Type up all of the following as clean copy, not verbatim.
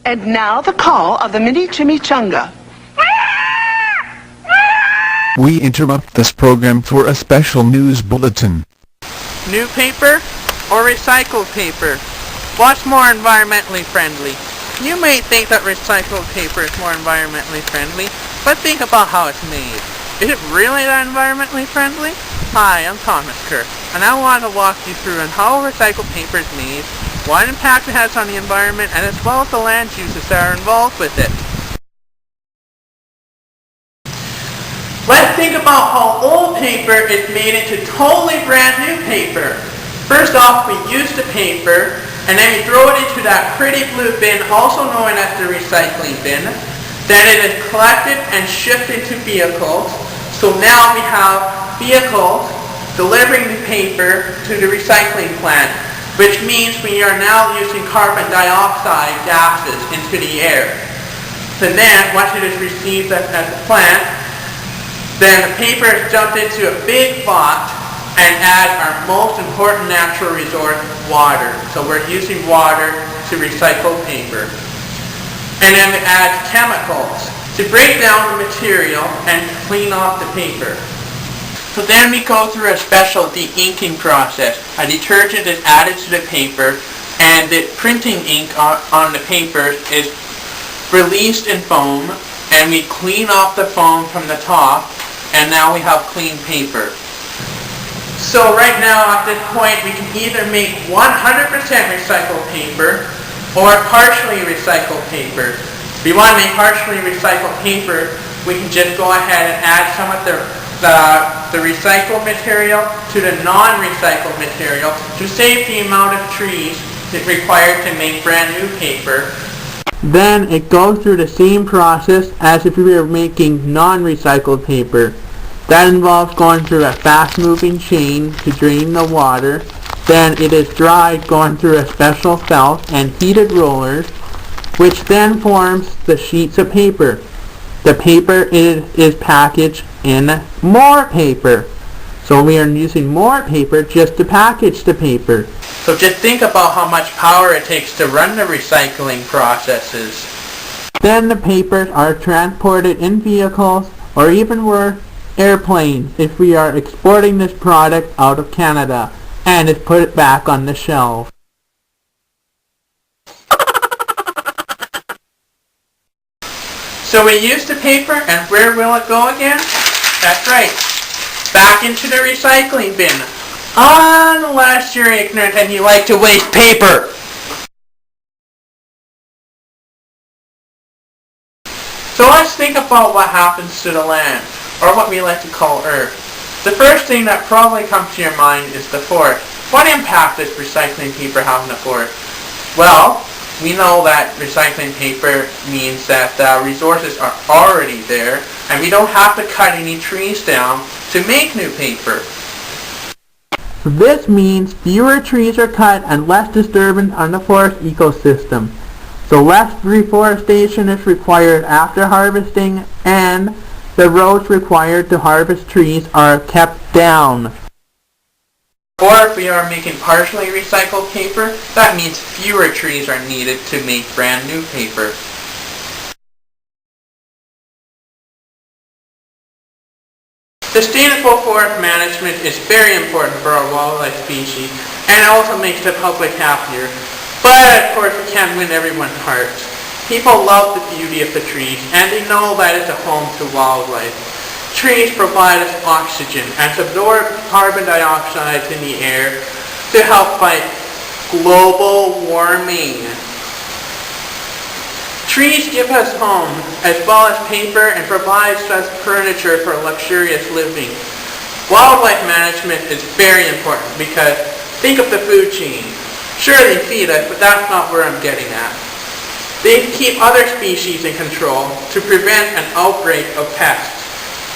And now the call of the mini chimichanga. We interrupt this program for a special news bulletin. New paper or recycled paper? What's more environmentally friendly? You may think that recycled paper is more environmentally friendly, but think about how it's made. Is it really that environmentally friendly? Hi, I'm Thomas Kerr, and I want to walk you through on how recycled paper is made, what impact it has on the environment, and as well as the land uses that are involved with it. Let's think about how old paper is made into totally brand new paper. First off, we use the paper, and then we throw it into that pretty blue bin, also known as the recycling bin. Then it is collected and shipped into vehicles. So now we have vehicles delivering the paper to the recycling plant, which means we are now using carbon dioxide gases into the air. So then, once it is received at the plant, then the paper is dumped into a big pot and add our most important natural resource, water. So we're using water to recycle paper. And then we add chemicals to break down the material and clean off the paper. So then we go through a special de-inking process. A detergent is added to the paper, and the printing ink on the paper is released in foam, and we clean off the foam from the top, and now we have clean paper. So right now at this point we can either make 100% recycled paper or partially recycled paper. If we want to make partially recycled paper, we can just go ahead and add some of the recycled material to the non-recycled material to save the amount of trees required to make brand new paper. Then it goes through the same process as if we were making non-recycled paper. That involves going through a fast-moving chain to drain the water. Then it is dried going through a special felt and heated rollers, which then forms the sheets of paper. The paper is packaged in more paper. So we are using more paper just to package the paper. So just think about how much power it takes to run the recycling processes. Then the papers are transported in vehicles or even worse, airplanes if we are exporting this product out of Canada, and is put back on the shelf. So we use the paper, and where will it go again? That's right, back into the recycling bin. Unless you're ignorant and you like to waste paper. So let's think about what happens to the land, or what we like to call Earth. The first thing that probably comes to your mind is the forest. What impact does recycling paper have on the forest? Well, we know that recycling paper means that the resources are already there, and we don't have to cut any trees down to make new paper. This means fewer trees are cut and less disturbance on the forest ecosystem. So less reforestation is required after harvesting, and the roads required to harvest trees are kept down. Or if we are making partially recycled paper, that means fewer trees are needed to make brand new paper. Sustainable forest management is very important for our wildlife species, and it also makes the public happier. But of course we can't win everyone's hearts. People love the beauty of the trees, and they know that it's a home to wildlife. Trees provide us oxygen and absorb carbon dioxide in the air to help fight global warming. Trees give us homes as well as paper and provides us furniture for luxurious living. Wildlife management is very important because think of the food chain. Sure, they feed us, but that's not where I'm getting at. They keep other species in control to prevent an outbreak of pests.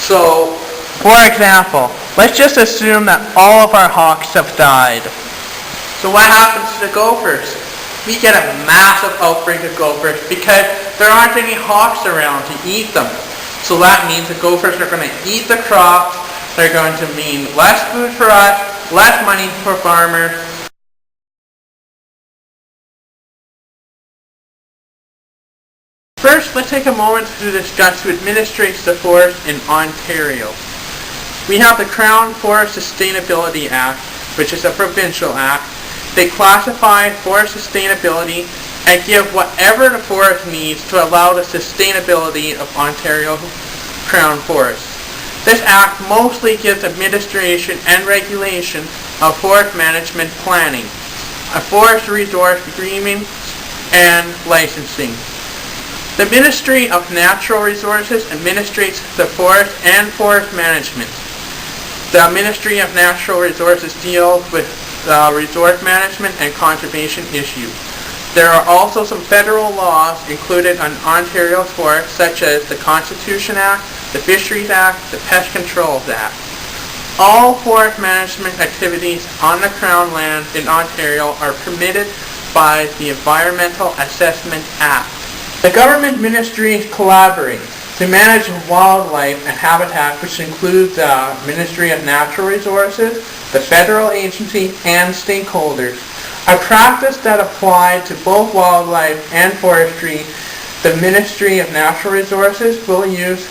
So, for example, let's just assume that all of our hawks have died. So what happens to the gophers? We get a massive outbreak of gophers because there aren't any hawks around to eat them. So that means the gophers are going to eat the crops. They're going to mean less food for us, less money for farmers, First, let's take a moment to discuss who administrates the forest in Ontario. We have the Crown Forest Sustainability Act, which is a provincial act. They classify forest sustainability and give whatever the forest needs to allow the sustainability of Ontario Crown forests. This act mostly gives administration and regulation of forest management planning, a forest resource agreement, and licensing. The Ministry of Natural Resources administrates the forest and forest management. The Ministry of Natural Resources deals with resource management and conservation issues. There are also some federal laws included on Ontario's forests, such as the Constitution Act, the Fisheries Act, the Pest Controls Act. All forest management activities on the Crown land in Ontario are permitted by the Environmental Assessment Act. The government ministries collaborate to manage wildlife and habitat, which includes the Ministry of Natural Resources, the federal agency, and stakeholders. A practice that applied to both wildlife and forestry the Ministry of Natural Resources will use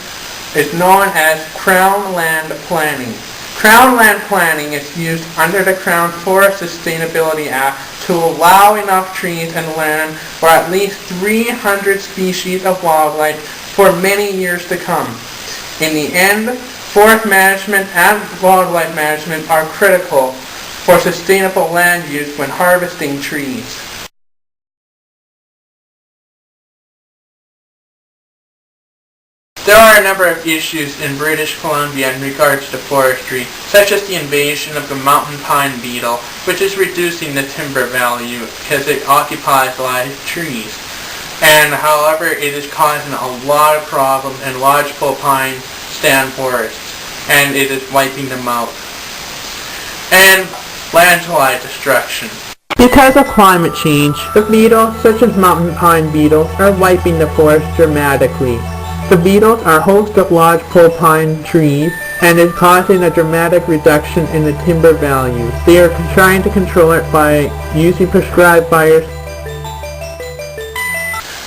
is known as Crown Land Planning. Crown Land Planning is used under the Crown Forest Sustainability Act to allow enough trees and land for at least 300 species of wildlife for many years to come. In the end, forest management and wildlife management are critical for sustainable land use when harvesting trees. There are a number of issues in British Columbia in regards to forestry, such as the invasion of the mountain pine beetle, which is reducing the timber value because it occupies live trees. And however, it is causing a lot of problems in lodgepole pine stand forests, and it is wiping them out. And landslide destruction. Because of climate change, the beetles, such as mountain pine beetles, are wiping the forest dramatically. The beetles are host of lodgepole pine trees and is causing a dramatic reduction in the timber value. They are trying to control it by using prescribed fires.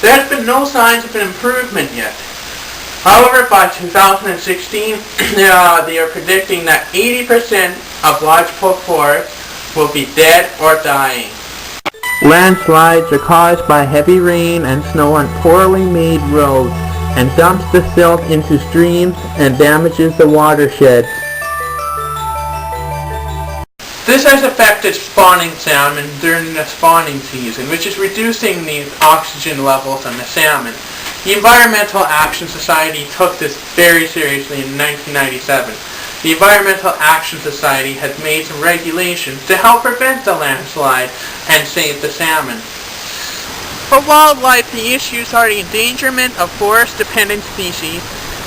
There has been no signs of an improvement yet. However, by 2016, they are predicting that 80% of lodgepole forests will be dead or dying. Landslides are caused by heavy rain and snow on poorly made roads and dumps the silt into streams and damages the watershed. This has affected spawning salmon during the spawning season, which is reducing the oxygen levels on the salmon. The Environmental Action Society took this very seriously in 1997. The Environmental Action Society has made some regulations to help prevent the landslide and save the salmon. For wildlife, the issues are the endangerment of forest-dependent species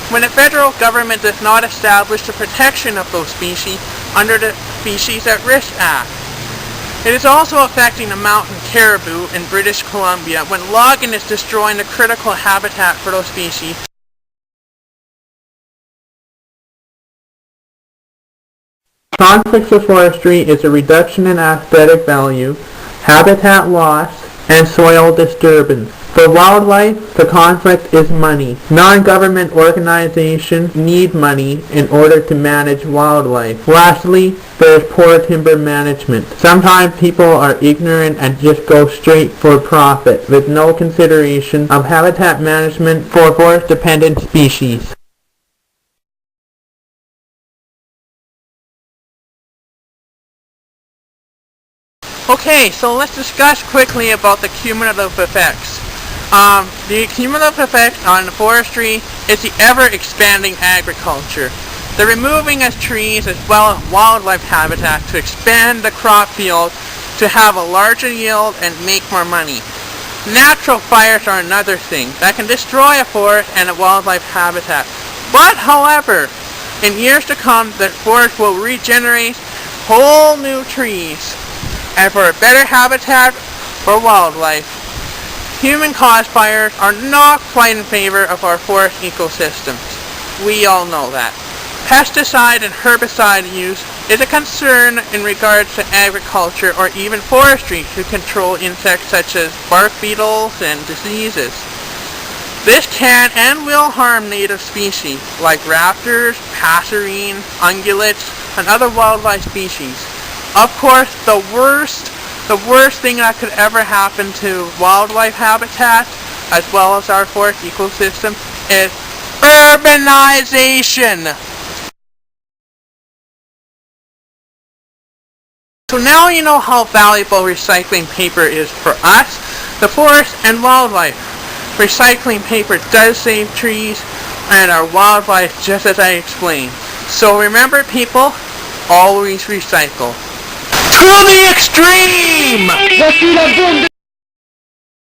when the federal government does not establish the protection of those species under the Species at Risk Act. It is also affecting the mountain caribou in British Columbia when logging is destroying the critical habitat for those species. Conflicts with forestry is a reduction in aesthetic value, habitat loss, and soil disturbance. For wildlife, the conflict is money. Non-government organizations need money in order to manage wildlife. Lastly, there is poor timber management. Sometimes people are ignorant and just go straight for profit with no consideration of habitat management for forest-dependent species. Okay, so let's discuss quickly about the cumulative effects. The cumulative effect on forestry is the ever-expanding agriculture. The removing of trees as well as wildlife habitat to expand the crop field to have a larger yield and make more money. Natural fires are another thing that can destroy a forest and a wildlife habitat. But however, in years to come, the forest will regenerate whole new trees and for a better habitat for wildlife. Human-caused fires are not quite in favor of our forest ecosystems. We all know that. Pesticide and herbicide use is a concern in regards to agriculture or even forestry to control insects such as bark beetles and diseases. This can and will harm native species like raptors, passerine, ungulates, and other wildlife species. Of course, the worst thing that could ever happen to wildlife habitat, as well as our forest ecosystem, is urbanization. So now you know how valuable recycling paper is for us, the forest, and wildlife. Recycling paper does save trees and our wildlife, just as I explained. So remember, people, always recycle. To the extreme!